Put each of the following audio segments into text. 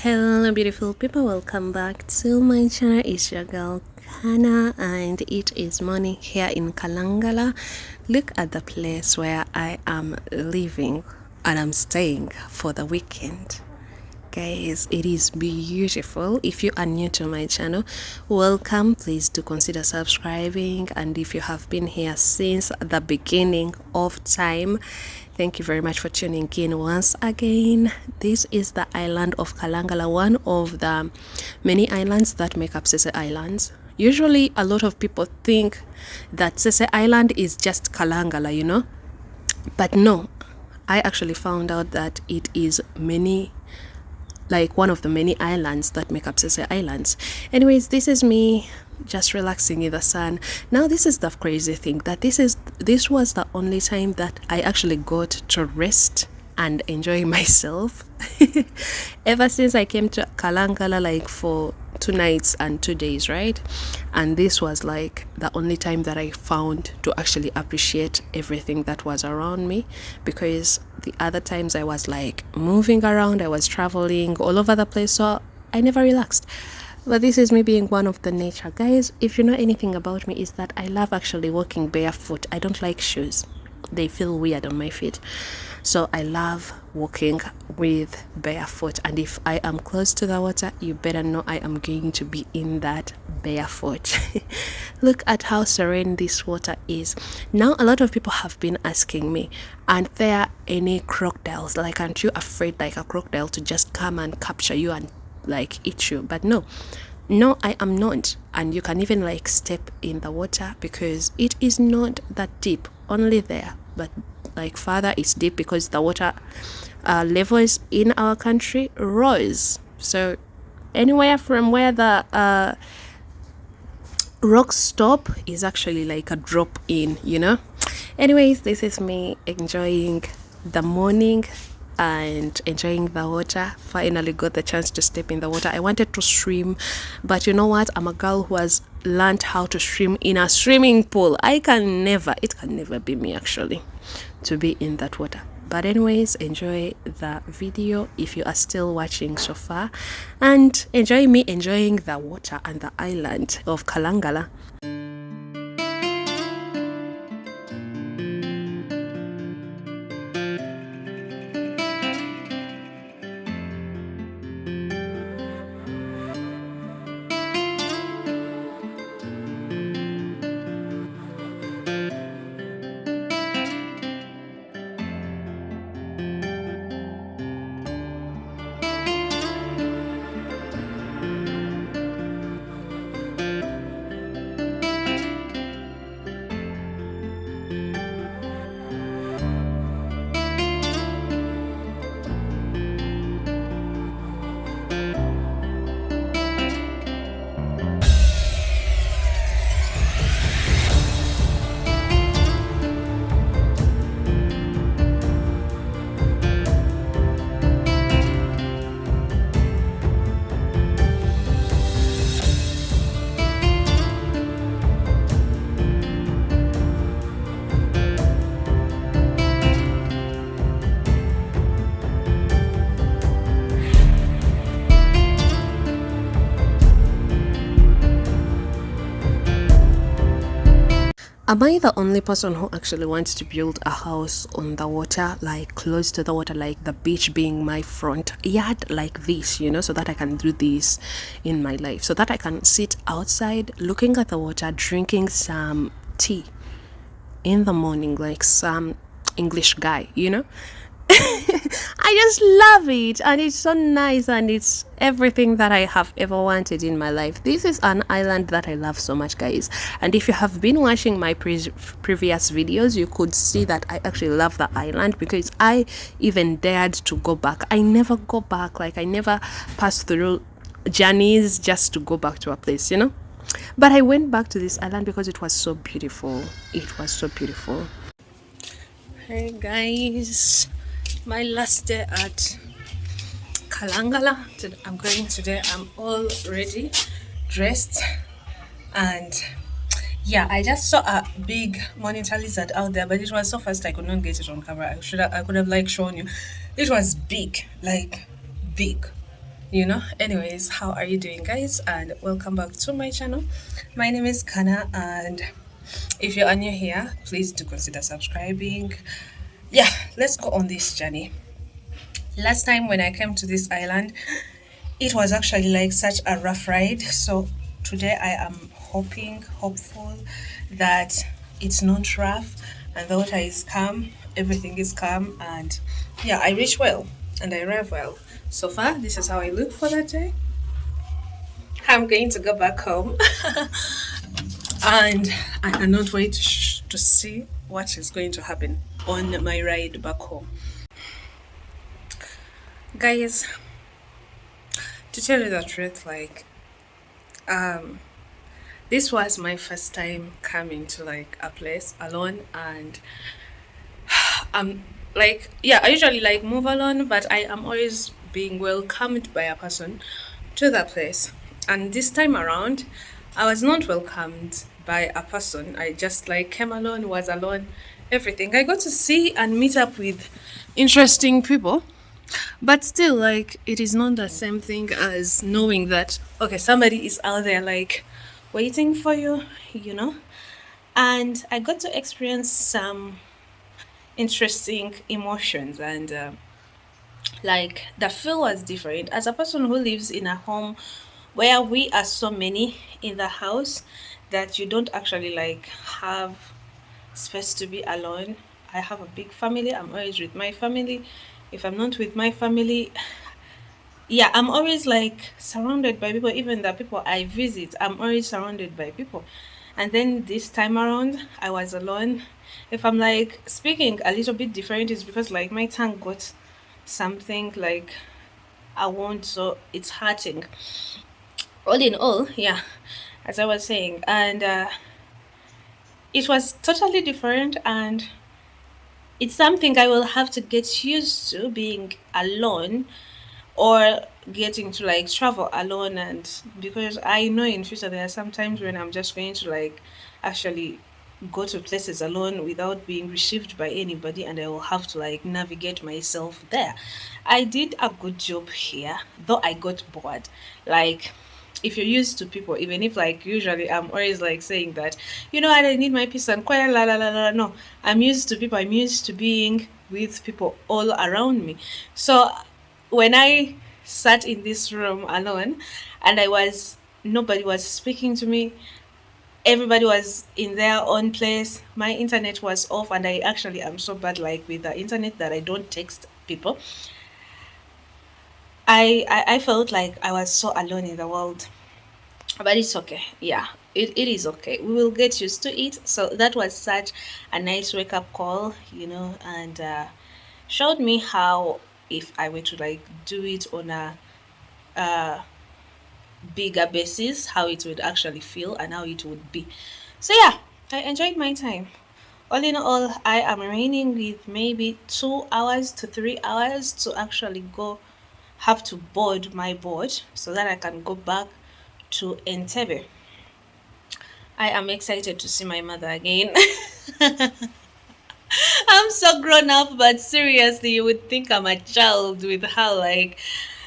Hello beautiful people, welcome back to my channel. It's your girl Hannah and it is morning here in Kalangala. Look at the place where I am living and I'm staying for the weekend. Guys, it is beautiful. If you are new to my channel, welcome. Please do consider subscribing, and if you have been here since the beginning of time, thank you very much for tuning in once again. This is the island of Kalangala, one of the many islands that make up Sese Islands. Usually a lot of people think that Sese Island is just Kalangala, but no, I actually found out that it is one of the many islands that make up Sese Islands. Anyways, this is me just relaxing in the sun. Now this is the crazy thing, that this was the only time that I actually got to rest and enjoy myself ever since I came to Kalangala, for 2 nights and 2 days, right? And this was the only time that I found to actually appreciate everything that was around me, because the other times I was moving around, I was traveling all over the place, so I never relaxed. But this is me being one of the nature guys. If you know anything about me, is that I love actually walking barefoot. I don't like shoes, they feel weird on my feet, so I love walking with barefoot. And if I am close to the water, you better know I am going to be in that barefoot. Look at how serene this water is. Now a lot of people have been asking me, aren't there any crocodiles? Aren't you afraid a crocodile to just come and capture you and eat you? But no, I am not. And you can even step in the water, because it is not that deep, only there, but further it's deep because the water levels in our country rose. So anywhere from where the rocks stop is actually a drop in. Anyways, this is me enjoying the morning and enjoying the water. Finally got the chance to step in the water. I wanted to swim, but you know what, I'm a girl who has learned how to swim in a swimming pool. It can never be me actually to be in that water. But anyways, enjoy the video if you are still watching so far, and enjoy me enjoying the water and the island of Kalangala. Am I the only person who actually wants to build a house on the water, close to the water, the beach being my front yard, this, so that I can do this in my life, so that I can sit outside looking at the water, drinking some tea in the morning, like some English guy, I just love it, and it's so nice, and it's everything that I have ever wanted in my life. This is an island that I love so much, guys, and if you have been watching my previous videos, you could see that I actually love the island, because I even dared to go back. I never go back, I never pass through journeys just to go back to a place, but I went back to this island because it was so beautiful. It was so beautiful. Hey guys, my last day at Kalangala. I'm going today. I'm all ready, dressed, and yeah, I just saw a big monitor lizard out there, but it was so fast I could not get it on camera. I could have shown you. It was big, big. Anyways, how are you doing, guys? And welcome back to my channel. My name is Kana, and if you are new here, please do consider subscribing. Yeah, let's go on this journey. Last time when I came to this island, it was actually like such a rough ride. So today I am hopeful that it's not rough and the water is calm, everything is calm, and yeah, I reach well and I arrive well. So far, this is how I look for that day. I'm going to go back home and I cannot wait to see what is going to happen on my ride back home. Guys, to tell you the truth, um, this was my first time coming to like a place alone, and yeah, I usually like move alone, but I am always being welcomed by a person to that place. And this time around, I was not welcomed by a person. I just like came alone, was alone, everything. I got to see and meet up with interesting people, but still, like, it is not the same thing as knowing that, okay, somebody is out there, like, waiting for you, you know? And I got to experience some interesting emotions, and like, the feel was different. As a person who lives in a home where we are so many in the house that you don't actually like have space to be alone. I have a big family. I'm always with my family. If I'm not with my family, yeah, I'm always like surrounded by people. Even the people I visit, I'm always surrounded by people. And then this time around, I was alone. If I'm like speaking a little bit different, it's because like my tongue got something like I want, so it's hurting. All in all, yeah, as I was saying, and it was totally different, and it's something I will have to get used to being alone or getting to like travel alone. And because I know in future there are some times when I'm just going to like actually go to places alone without being received by anybody, and I will have to like navigate myself there. I did a good job here, though I got bored. Like, if you're used to people, even if like usually I'm always like saying that, I need my peace and quiet, la la la la. No, I'm used to people. I'm used to being with people all around me. So when I sat in this room alone, and nobody was speaking to me, everybody was in their own place, my internet was off, and I actually am so bad like with the internet that I don't text people. I felt like I was so alone in the world, but it's okay. Yeah, it is okay. We will get used to it. So that was such a nice wake up call, and showed me how, if I were to like do it on a bigger basis, how it would actually feel and how it would be. So yeah, I enjoyed my time. All in all, I am remaining with maybe 2 hours to 3 hours to actually go have to board my boat so that I can go back to Entebbe. I am excited to see my mother again. I'm so grown up, but seriously, you would think I'm a child with her. Like,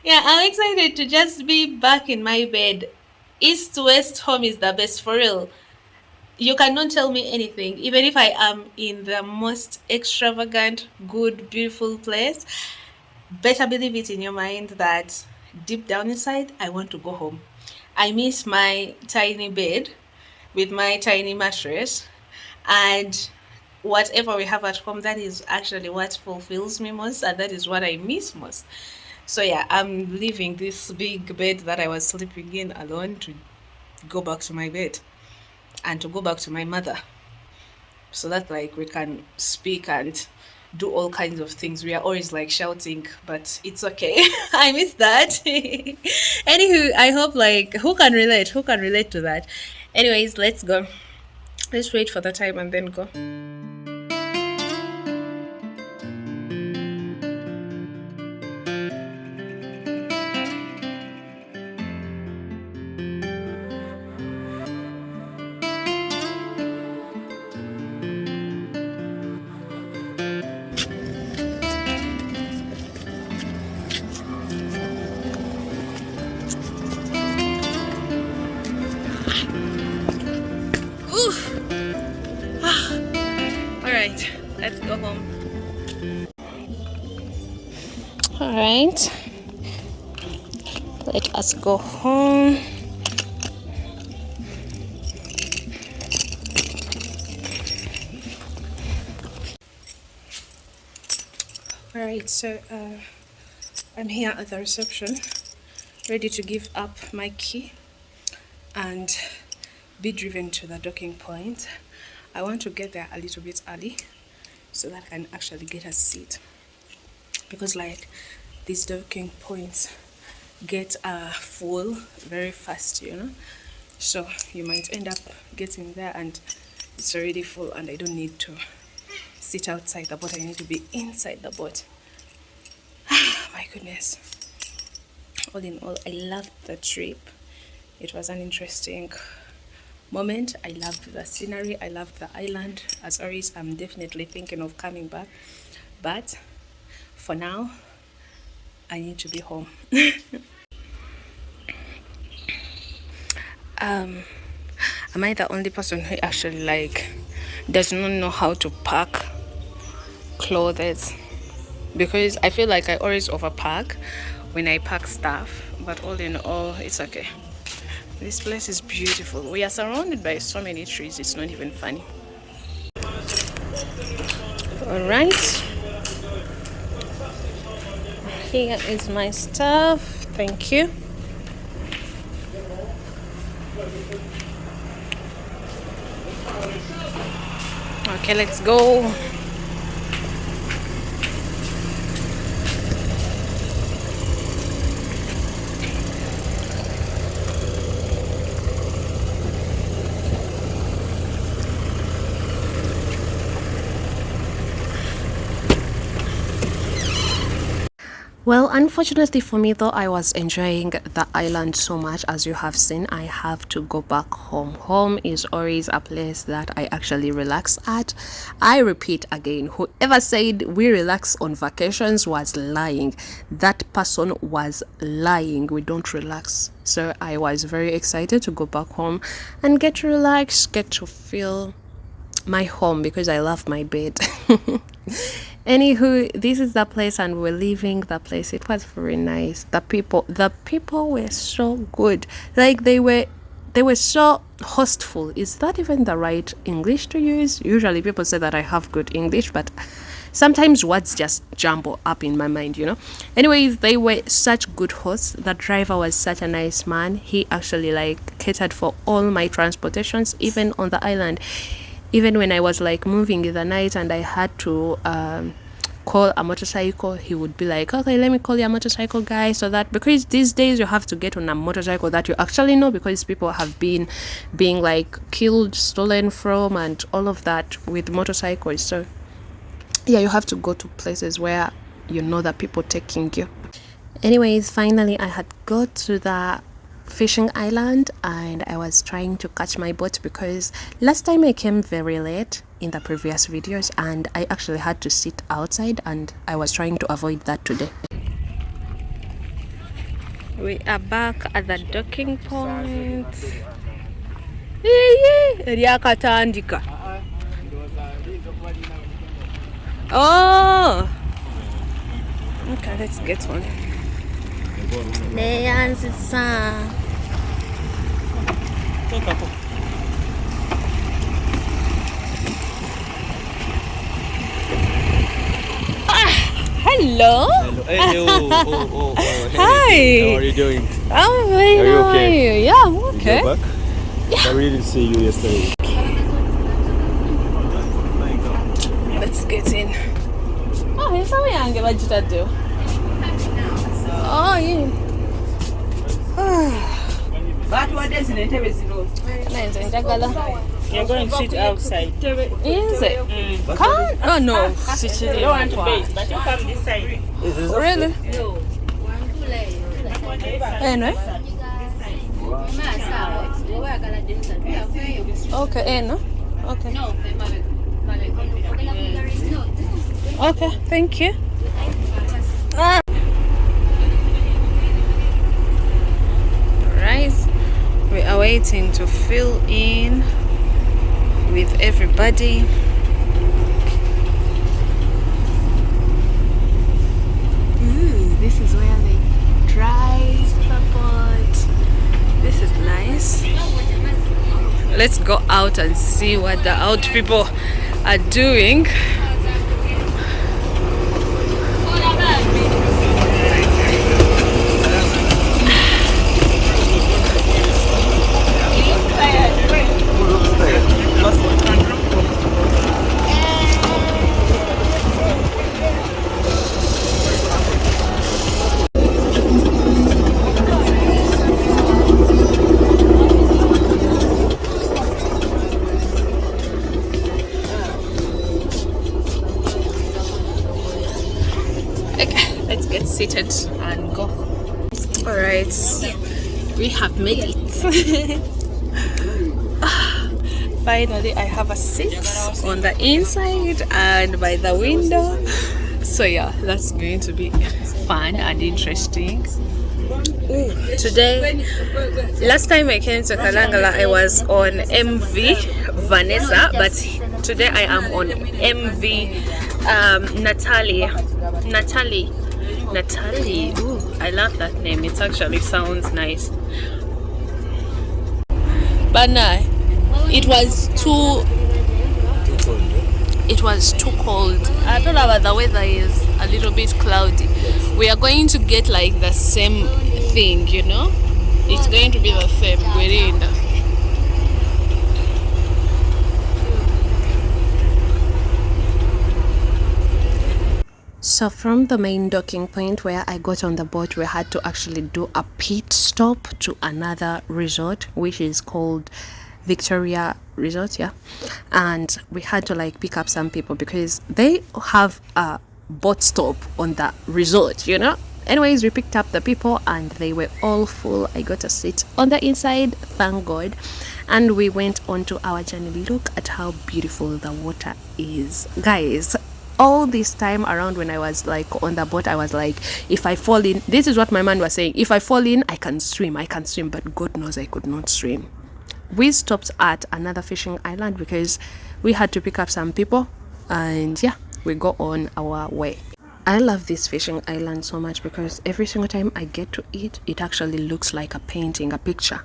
yeah, I'm excited to just be back in my bed. East to west home is the best for real. You cannot tell me anything, even if I am in the most extravagant, good, beautiful place. Better believe it in your mind that deep down inside, I want to go home. I miss my tiny bed with my tiny mattress, and whatever we have at home, that is actually what fulfills me most, and that is what I miss most. So yeah, I'm leaving this big bed that I was sleeping in alone to go back to my bed and to go back to my mother, so that like we can speak and do all kinds of things. We are always like shouting, but it's okay. I miss that. Anywho, I hope like who can relate to that. Anyways, let's go. Let's wait for the time and then go. Alright, let us go home. Alright, so I'm here at the reception, ready to give up my key and be driven to the docking point. I want to get there a little bit early so that I can actually get a seat, because like these docking points get full very fast, you know, so you might end up getting there and it's already full and I don't need to sit outside the boat, I need to be inside the boat. My goodness, all in all, I loved the trip. It was an interesting moment. I loved the scenery, I loved the island. As always, I'm definitely thinking of coming back, but for now I need to be home. Am I the only person who actually like does not know how to pack clothes? Because I feel like I always overpack when I pack stuff, but all in all, it's okay. This place is beautiful. We are surrounded by so many trees, it's not even funny. All right, here is my stuff. Thank you. Okay, let's go. Well, unfortunately for me though, I was enjoying the island so much. As you have seen, I have to go back home. Home is always a place that I actually relax at. I repeat again, whoever said we relax on vacations was lying. That person was lying. We don't relax. So I was very excited to go back home and get to relax, get to feel my home, because I love my bed. Anywho, this is the place and we're leaving the place. It was very nice. The people were so good. Like they were so hostful. Is that even the right English to use? Usually people say that I have good English, but sometimes words just jumble up in my mind, you know. Anyways, they were such good hosts. The driver was such a nice man. He actually like catered for all my transportations, even on the island. Even when I was like moving in the night and I had to call a motorcycle, he would be like, okay, let me call your motorcycle guy. So that, because these days you have to get on a motorcycle that you actually know, because people have been being like killed, stolen from, and all of that with motorcycles. So yeah, you have to go to places where you know that people taking you. Anyways, finally I had got to the fishing island and I was trying to catch my boat, because last time I came very late in the previous videos and I actually had to sit outside, and I was trying to avoid that today. We are back at the docking point. Oh, okay, let's get on. Hello. Hey, oh, hey. Hi. How are you doing? I'm fine. Are you How okay? are you? Yeah, I'm okay. You're back? Yeah. I really didn't see you yesterday. Let's get in. Oh, here's how young what did I do? Oh, yeah. You're going to sit outside. Is it? Can't? Oh no. Sit You don't want to bait, but you come this side. Really? Anyway. Okay, no? Okay. Okay, thank you. Right, we are waiting to fill in with everybody. Ooh, let's go out and see what the out people are doing. Let's get seated and go. All right, we have made it. Finally, I have a seat on the inside and by the window. So yeah, that's going to be fun and interesting. Today, last time I came to Kalangala, I was on MV Vanessa, but today I am on MV Natalie. Ooh, I love that name. It actually sounds nice. But no, it was too cold. I don't know, but the weather is a little bit cloudy. We are going to get like the same thing, you know. It's going to be the same. We're in. So from the main docking point where I got on the boat, we had to actually do a pit stop to another resort, which is called Victoria Resort, yeah. And we had to like pick up some people because they have a boat stop on the resort, you know. Anyways, we picked up the people and they were all full. I got a seat on the inside, thank God. And we went on to our journey. Look at how beautiful the water is, guys. All this time around when I was like on the boat, I was like, if I fall in, this is what my man was saying, if I fall in, I can swim, but God knows I could not swim. We stopped at another fishing island because we had to pick up some people, and yeah, we go on our way. I love this fishing island so much because every single time I get to it, it actually looks like a painting, a picture.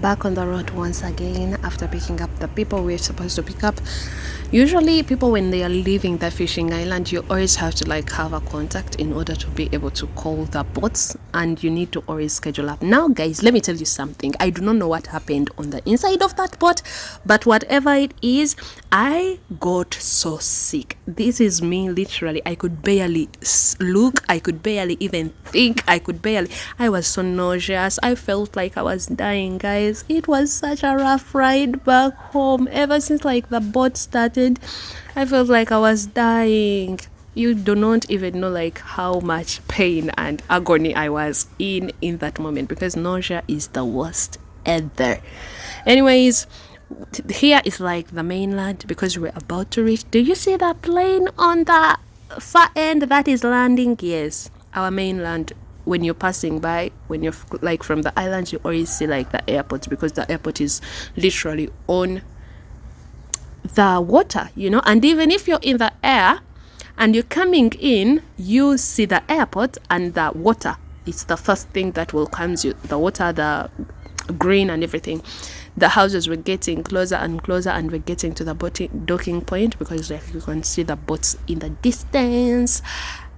Back on the road once again after picking up the people we're supposed to pick up. Usually people, when they are leaving the fishing island, you always have to like have a contact in order to be able to call the boats, and you need to always schedule up. Now guys, let me tell you something. I do not know what happened on the inside of that boat, but whatever it is, I got so sick. This is me, literally. I could barely look, I could barely even think, I was so nauseous. I felt like I was dying, guys. It was such a rough ride back home. Ever since like the boat started, I felt like I was dying. You do not even know like how much pain and agony I was in that moment, because nausea is the worst ever. Anyways, here is like the mainland, because we're about to reach. Do you see that plane on the far end that is landing? Yes, our mainland. When you're passing by, when you're like from the islands, you always see like the airport, because the airport is literally on the water, you know. And even if you're in the air and you're coming in, you see the airport and the water. It's the first thing that will come to you, the water, the green and everything. the houses were getting closer and closer, and we're getting to the docking point, because like you can see the boats in the distance.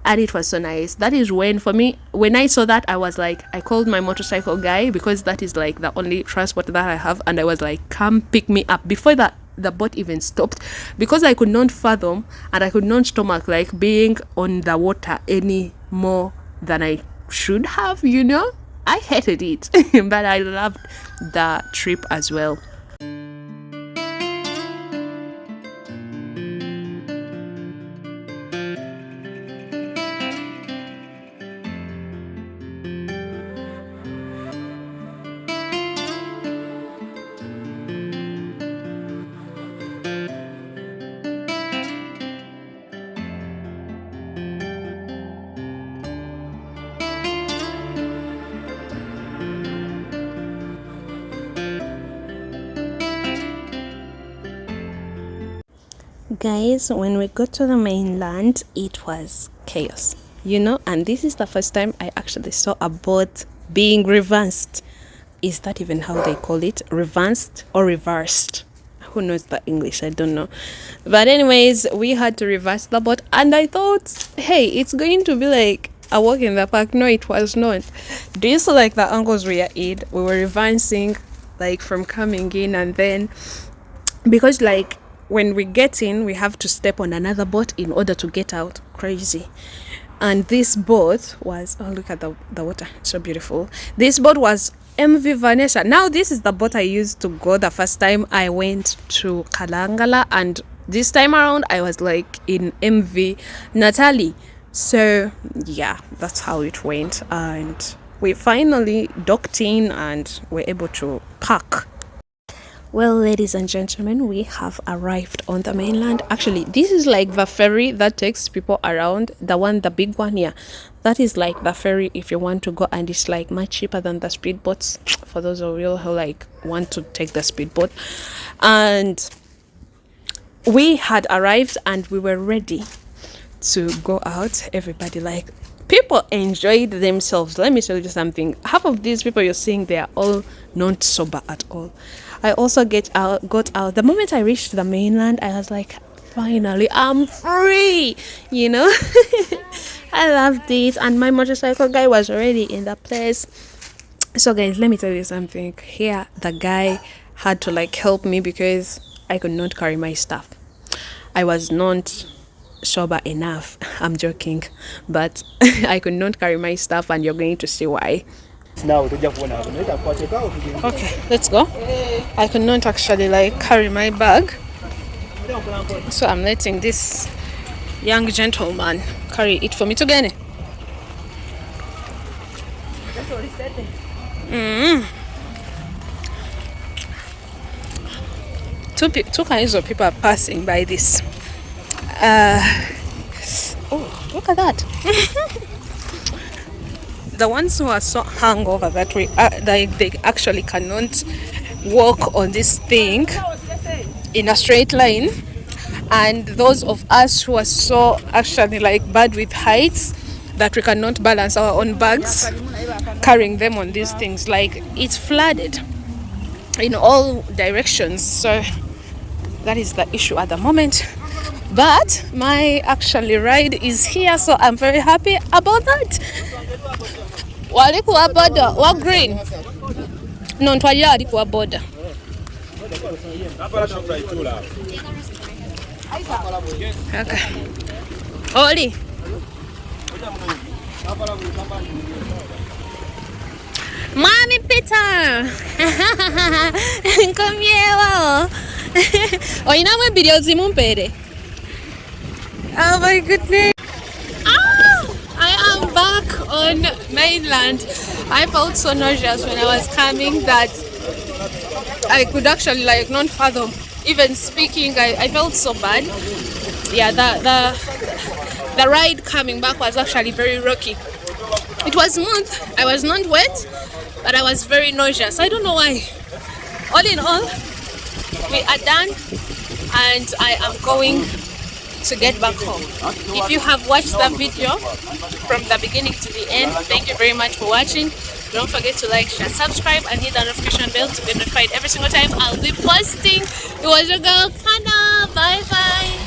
And it was so nice. That is when, for me, when I saw that, I was like, I called my motorcycle guy, because that is like the only transport that I have, and I was like, come pick me up before the boat even stopped, because I could not fathom and I could not stomach like being on the water any more than I should have, you know. I hated it but I loved the trip as well. Guys, when we got to the mainland, it was chaos, you know. And this is the first time I actually saw a boat being reversed. Is that even how they call it? Reversed or reversed? Who knows the English? I don't know. But anyways, we had to reverse the boat, and I thought, hey, it's going to be like a walk in the park. No, it was not. Do you see like the angles we are in? We were reversing like from coming in, and then because like when we get in, we have to step on another boat in order to get out. Crazy. And this boat was, oh, look at the water, so beautiful. This boat was MV Vanessa. Now this is the boat I used to go the first time I went to Kalangala, and this time around I was like in MV Natalie. So yeah, that's how it went, and we finally docked in and were able to park. Well, ladies and gentlemen, we have arrived on the mainland. Actually, this is like the ferry that takes people around. The big one here. That is like the ferry if you want to go, and it's like much cheaper than the speedboats for those of you who like want to take the speedboat. And we had arrived and we were ready to go out. Everybody, like, people enjoyed themselves. Let me tell you something. Half of these people you're seeing, they are all not sober at all. I also got out. The moment I reached the mainland, I was like, finally, I'm free, you know. I loved it, and my motorcycle guy was already in the place. So guys, let me tell you something. Here, the guy had to like help me because I could not carry my stuff. I was not sober enough. I'm joking, but I could not carry my stuff, and you're going to see why. Okay, let's go. I could not actually like carry my bag, so I'm letting this young gentleman carry it for me to get it. Two kinds of people are passing by this. Oh, look at that. The ones who are so hungover that they actually cannot walk on this thing in a straight line, and those of us who are so actually like bad with heights that we cannot balance our own bags carrying them on these things. Like, it's flooded in all directions, so that is the issue at the moment. But my actually ride is here, so I'm very happy about that. Walikuwa boda wa green no ntwaje alikuwa boda. Okay. Oli Mami Peter Nkomyewo Oinamwe video zimumpere. Oh my goodness. I am back on mainland. I felt so nauseous when I was coming that I could actually like not fathom even speaking. I felt so bad. Yeah, the ride coming back was actually very rocky. It was smooth. I was not wet, but I was very nauseous. I don't know why. All in all, we are done, and I am going to get back home. If you have watched the video from the beginning to the end, thank you very much for watching. Don't forget to like, share, subscribe, and hit the notification bell to be notified every single time I'll be posting. It was your girl Kana. Bye bye.